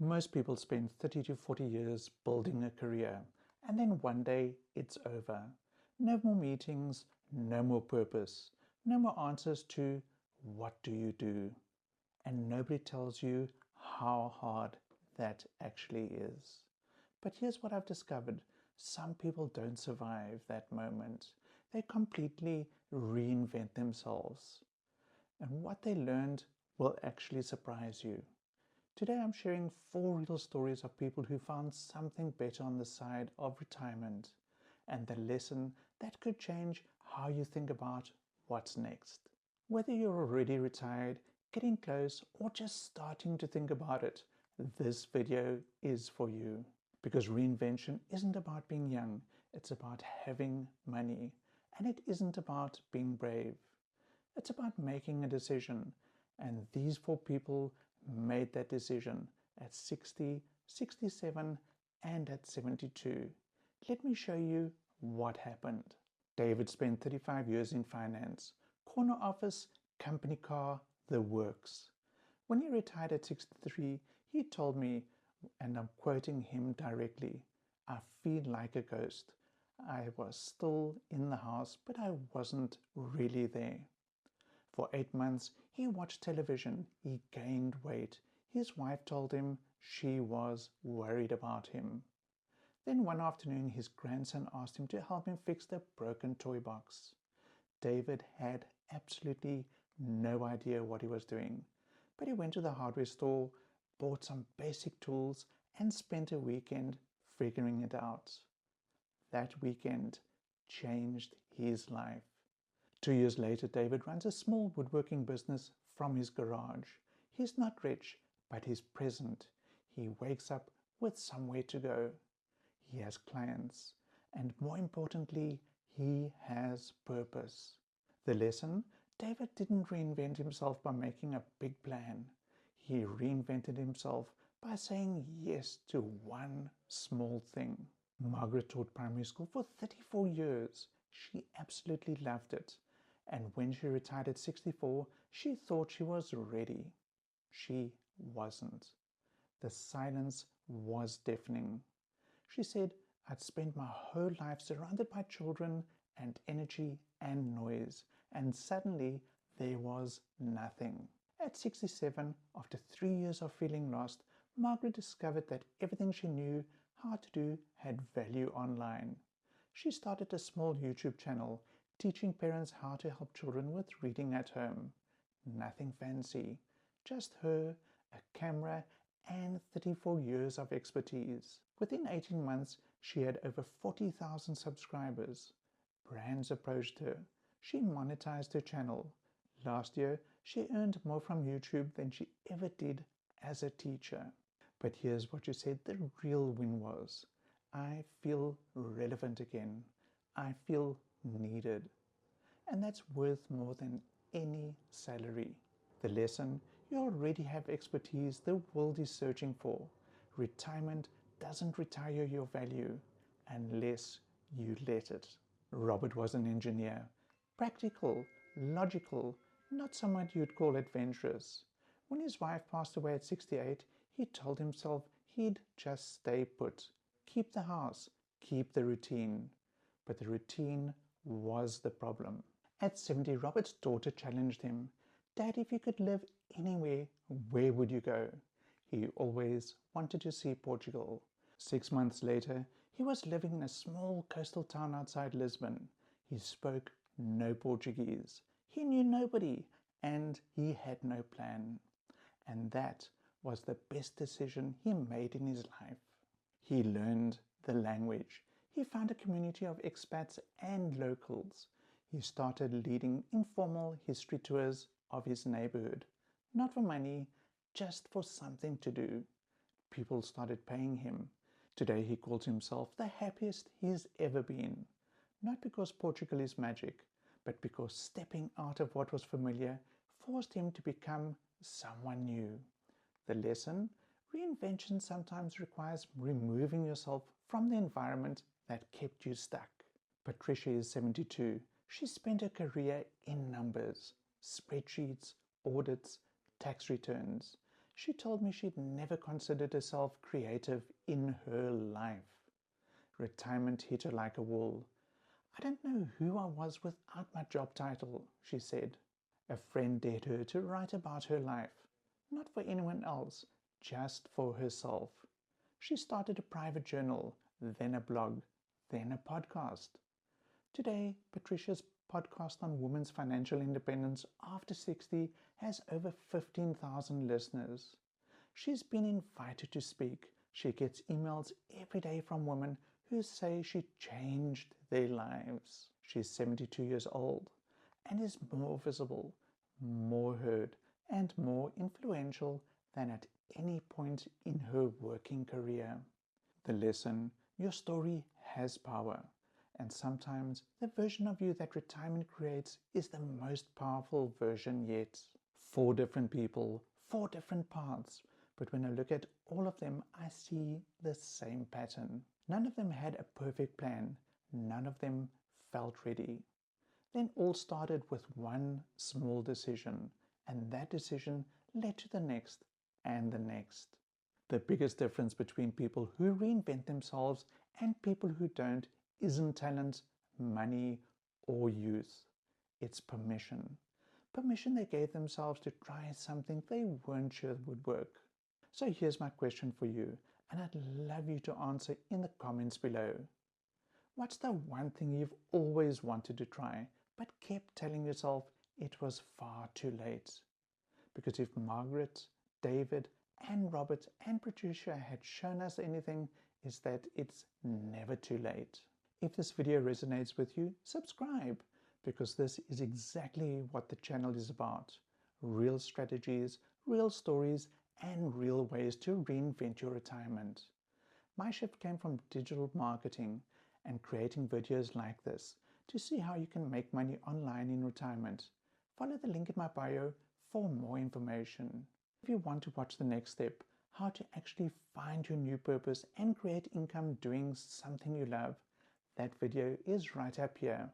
Most people spend 30 to 40 years building a career, and then one day it's over. No more meetings, no more purpose, no more answers to what do you do? And nobody tells you how hard that actually is. But here's what I've discovered. Some people don't survive that moment. They completely reinvent themselves. And what they learned will actually surprise you. Today I'm sharing 4 real stories of people who found something better on the side of retirement and the lesson that could change how you think about what's next. Whether you're already retired, getting close, or just starting to think about it, this video is for you. Because reinvention isn't about being young, it's about having money. And it isn't about being brave. It's about making a decision. And these 4 people made that decision at 60, 67, and at 72. Let me show you what happened. David spent 35 years in finance, corner office, company car, the works. When he retired at 63, he told me, and I'm quoting him directly, "I feel like a ghost. I was still in the house, but I wasn't really there." For 8 months, he watched television. He gained weight. His wife told him she was worried about him. Then one afternoon, his grandson asked him to help him fix the broken toy box. David had absolutely no idea what he was doing, but he went to the hardware store, bought some basic tools, and spent a weekend figuring it out. That weekend changed his life. 2 years later, David runs a small woodworking business from his garage. He's not rich, but he's present. He wakes up with somewhere to go. He has clients. And more importantly, he has purpose. The lesson? David didn't reinvent himself by making a big plan. He reinvented himself by saying yes to one small thing. Margaret taught primary school for 34 years. She absolutely loved it. And when she retired at 64, she thought she was ready. She wasn't. The silence was deafening. She said, "I'd spent my whole life surrounded by children and energy and noise, and suddenly there was nothing." At 67, after 3 years of feeling lost, Margaret discovered that everything she knew how to do had value online. She started a small YouTube channel teaching parents how to help children with reading at home. Nothing fancy, just her, a camera, and 34 years of expertise. Within 18 months, she had over 40,000 subscribers. Brands approached her. She monetized her channel. Last year, she earned more from YouTube than she ever did as a teacher. But here's what she said the real win was. "I feel relevant again. I feel needed." And that's worth more than any salary. The lesson: you already have expertise the world is searching for. Retirement doesn't retire your value unless you let it. Robert was an engineer. Practical, logical, not someone you'd call adventurous. When his wife passed away at 68, he told himself he'd just stay put. Keep the house, keep the routine. But the routine was the problem. At 70, Robert's daughter challenged him. "Dad, if you could live anywhere, where would you go?" He always wanted to see Portugal. 6 months later, he was living in a small coastal town outside Lisbon. He spoke no Portuguese. He knew nobody, and he had no plan. And that was the best decision he made in his life. He learned the language. He found a community of expats and locals. He started leading informal history tours of his neighborhood. Not for money, just for something to do. People started paying him. Today he calls himself the happiest he's ever been. Not because Portugal is magic, but because stepping out of what was familiar forced him to become someone new. The lesson? Reinvention sometimes requires removing yourself from the environment that kept you stuck. Patricia is 72. She spent her career in numbers, spreadsheets, audits, tax returns. She told me she'd never considered herself creative in her life. Retirement hit her like a wall. I don't know who I was without my job title, she said. A friend dared her to write about her life, not for anyone else, just for herself. She started a private journal, then a blog, then a podcast. Today, Patricia's podcast on women's financial independence after 60 has over 15,000 listeners. She's been invited to speak. She gets emails every day from women who say she changed their lives. She's 72 years old and is more visible, more heard, and more influential than at any point in her working career. The lesson: your story has power, and sometimes the version of you that retirement creates is the most powerful version yet. 4 different people, 4 different paths, but when I look at all of them, I see the same pattern. None of them had a perfect plan. None of them felt ready. Then all started with one small decision, and that decision led to the next and the next. The biggest difference between people who reinvent themselves and people who don't isn't talent, money, or youth. It's permission. Permission they gave themselves to try something they weren't sure would work. So here's my question for you, and I'd love you to answer in the comments below. What's the one thing you've always wanted to try, but kept telling yourself it was far too late? Because if Margaret, David, and Robert and Patricia had shown us anything, is that it's never too late. If this video resonates with you, subscribe, because this is exactly what the channel is about. Real strategies, real stories, and real ways to reinvent your retirement. My shift came from digital marketing and creating videos like this to see how you can make money online in retirement. Follow the link in my bio for more information. If you want to watch the next step, how to actually find your new purpose and create income doing something you love, that video is right up here.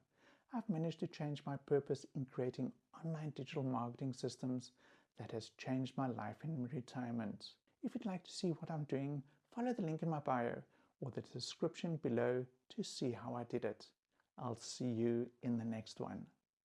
I've managed to change my purpose in creating online digital marketing systems that has changed my life in retirement. If you'd like to see what I'm doing, follow the link in my bio or the description below to see how I did it. I'll see you in the next one.